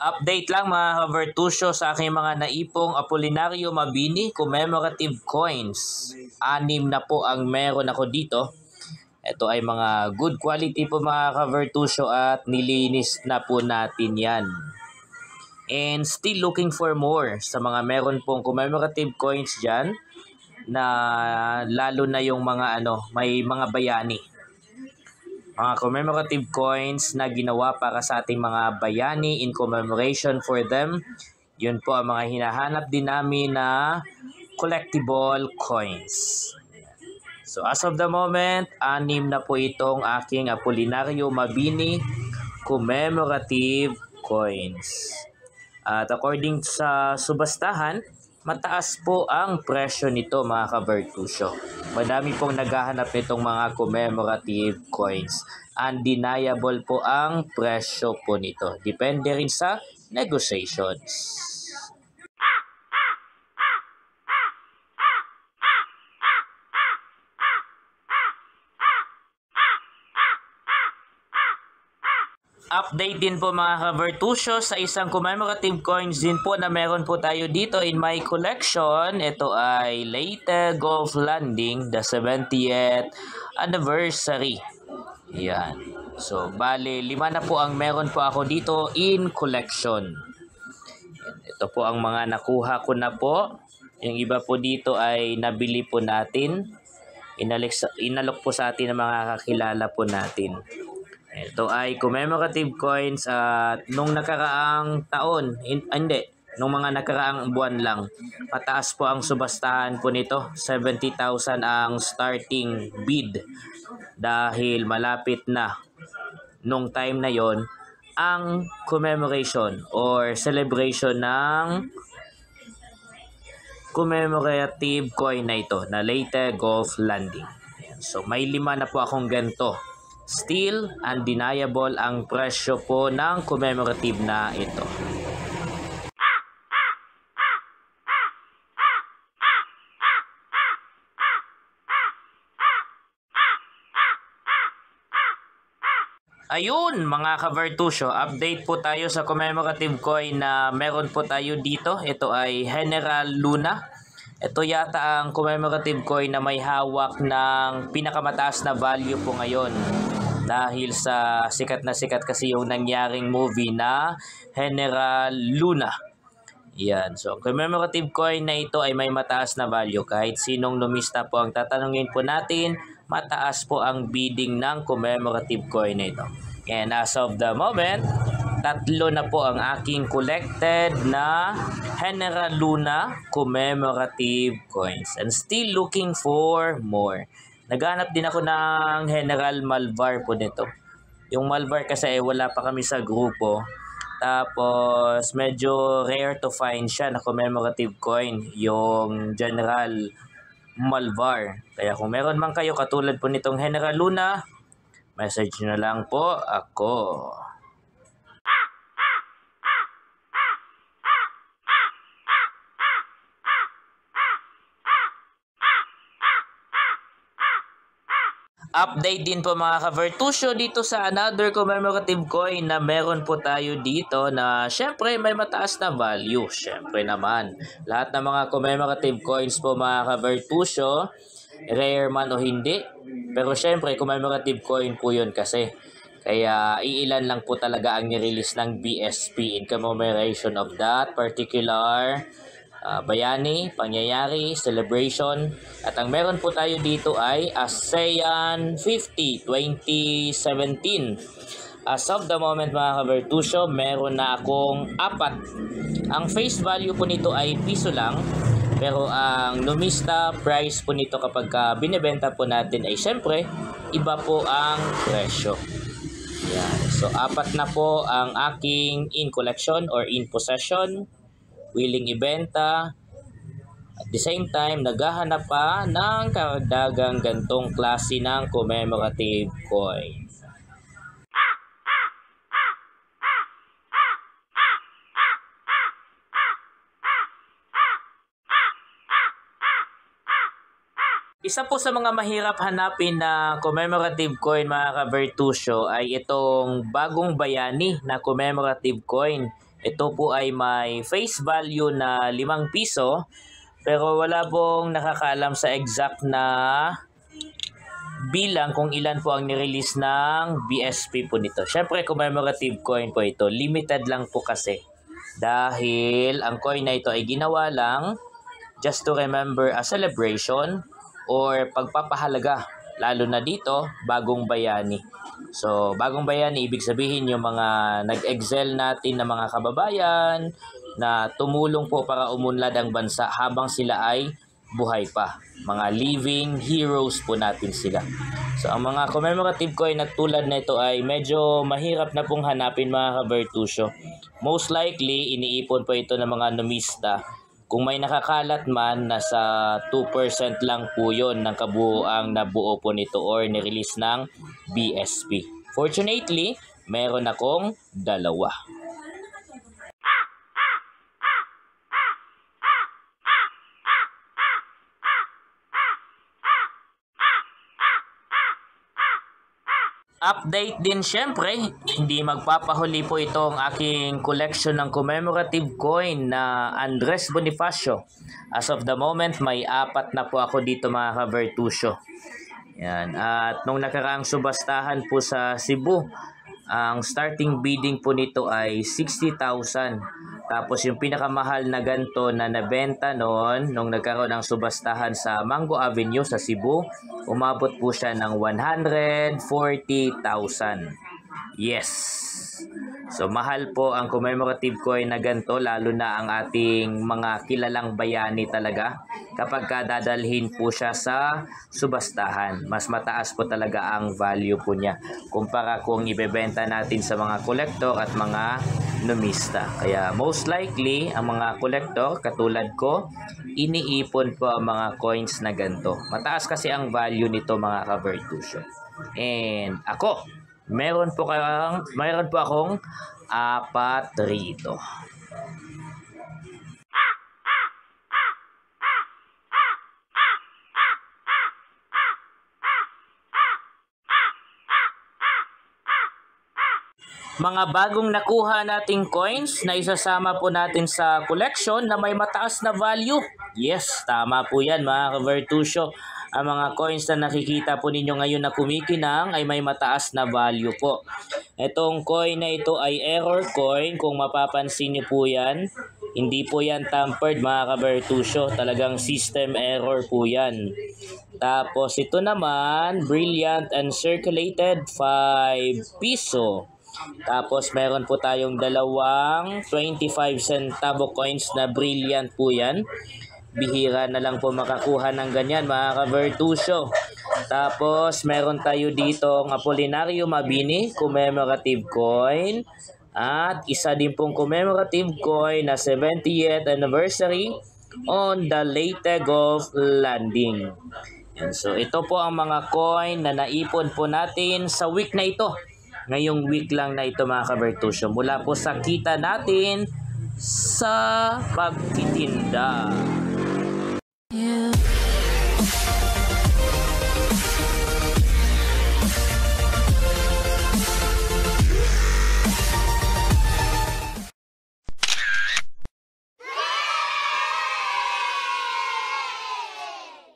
Update lang mga ka-Vertusio sa aking mga naipong Apolinario Mabini commemorative coins. 6 na po ang meron ako dito. Ito ay mga good quality po mga ka-Vertusio at nilinis na po natin yan. And still looking for more sa mga meron pong commemorative coins dyan na lalo na yung mga may mga bayani. Mga commemorative coins na ginawa para sa ating mga bayani in commemoration for them. Yun po ang mga hinahanap din namin na collectible coins. So as of the moment, 6 na po itong aking Apolinario Mabini commemorative coins. At according sa subastahan, mataas po ang presyo nito mga ka-Vertusio. Madami pong naghahanap nitong mga commemorative coins. Undeniable po ang presyo po nito. Depende rin sa negotiations. Update din po mga ka-Vertusio sa isang commemorative coins din po na meron po tayo dito in my collection. Ito ay Leyte Gulf Landing, the 70th anniversary. Yan. So, bale, 5 na po ang meron po ako dito in collection. Ito po ang mga nakuha ko na po. Yung iba po dito ay nabili po natin. Inalok po sa atin ng mga kakilala po natin. Ito ay commemorative coins at nung nakaraang taon, nung mga nakaraang buwan lang, mataas po ang subastahan po nito. 70,000 ang starting bid dahil malapit na nung time na yon ang commemoration or celebration ng commemorative coin na ito na Leyte Gulf Landing. So may 5 na po akong ganito. Still, undeniable ang presyo po ng commemorative na ito. Ayun mga ka-Vertusio, update po tayo sa commemorative coin na meron po tayo dito. Ito ay General Luna. Ito yata ang commemorative coin na may hawak ng pinakamataas na value po ngayon. Dahil sa sikat na sikat kasi yung nangyaring movie na General Luna. Yan. So, commemorative coin na ito ay may mataas na value. Kahit sinong lumista po ang tatanungin po natin, mataas po ang bidding ng commemorative coin na ito. And as of the moment, 3 na po ang aking collected na General Luna commemorative coins. And still looking for more. Naghanap din ako ng General Malvar po nito. Yung Malvar kasi wala pa kami sa grupo. Tapos medyo rare to find siya na commemorative coin. Yung General Malvar. Kaya kung meron man kayo katulad po nitong General Luna, message na lang po ako. Update din po mga ka-Vertusio dito sa another commemorative coin na meron po tayo dito na syempre may mataas na value. Syempre naman, lahat ng mga commemorative coins po mga ka-Vertusio, rare man o hindi, pero syempre commemorative coin po yun kasi. Kaya iilan lang po talaga ang nirelease ng BSP in commemoration of that particular bayani, pangyayari, celebration. At ang meron po tayo dito ay ASEAN 50 2017. As of the moment mga ka-Vertusio, meron na akong 4. Ang face value po nito ay piso lang. Pero ang lumista price po nito kapag binibenta po natin ay syempre iba po ang presyo. Yan. So 4 na po ang aking in collection or in possession. Willing ibenta. At the same time, naghahanap pa ng karagdagang gantong klase ng commemorative coin. Isa po sa mga mahirap hanapin na commemorative coin mga ka-Vertusio ay itong bagong bayani na commemorative coin. Ito po ay may face value na 5 piso pero wala pong nakakaalam sa exact na bilang kung ilan po ang nirelease ng BSP po nito. Syempre commemorative coin po ito. Limited lang po kasi. Dahil ang coin na ito ay ginawa lang just to remember a celebration or pagpapahalaga. Lalo na dito, Bagong Bayani. So, Bagong Bayani, ibig sabihin yung mga nag-excel natin na mga kababayan na tumulong po para umunlad ang bansa habang sila ay buhay pa. Mga living heroes po natin sila. So, ang mga commemorative coin na tulad na ito ay medyo mahirap na pong hanapin mga ka-Bertusio. Most likely, iniipon po ito ng mga numista. Kung may nakakalat man, nasa 2% lang po yun ng kabuoang nabuo po nito or nirelease ng BSP. Fortunately, meron akong 2. Update din syempre, hindi magpapahuli po itong aking collection ng commemorative coin na Andres Bonifacio. As of the moment, may 4 na po ako dito mga ka-Bertusio. Yan. At nung nakaraang subastahan po sa Cebu, ang starting bidding po nito ay 60,000. Tapos yung pinakamahal na ganto na nabenta noon nung nagkaroon ng subastahan sa Mango Avenue sa Cebu, umabot po siya ng 140,000. Yes. So mahal po ang commemorative coin na ganito, lalo na ang ating mga kilalang bayani talaga. Kapag dadalhin po siya sa subastahan, mas mataas po talaga ang value po niya kumpara kung ibebenta natin sa mga kolektor at mga numista. Kaya most likely ang mga kolektor katulad ko, iniipon po ang mga coins na ganito. Mataas kasi ang value nito mga ka-Bertusio. And ako, mayroon po akong 4 rito. Mga bagong nakuha nating coins na isasama po natin sa collection na may mataas na value. Yes, tama po yan mga ka-Bertusio. Ang mga coins na nakikita po ninyo ngayon na kumikinang ay may mataas na value po. Itong coin na ito ay error coin. Kung mapapansin niyo po yan, hindi po yan tampered mga ka-Bertusio. Talagang system error po yan. Tapos ito naman, brilliant and circulated 5 piso. Tapos meron po tayong 2 25 centavo coins na brilliant po yan. Bihira na lang po makakuha ng ganyan mga ka-Bertusio. Tapos meron tayo dito ng Apolinario Mabini commemorative coin. At isa din pong commemorative coin na 70th anniversary on the Leyte Gulf Landing. And so ito po ang mga coin na naipon po natin sa week na ito. Ngayong week lang na ito mga ka-Bertusio. Mula po sa kita natin sa pagtitinda.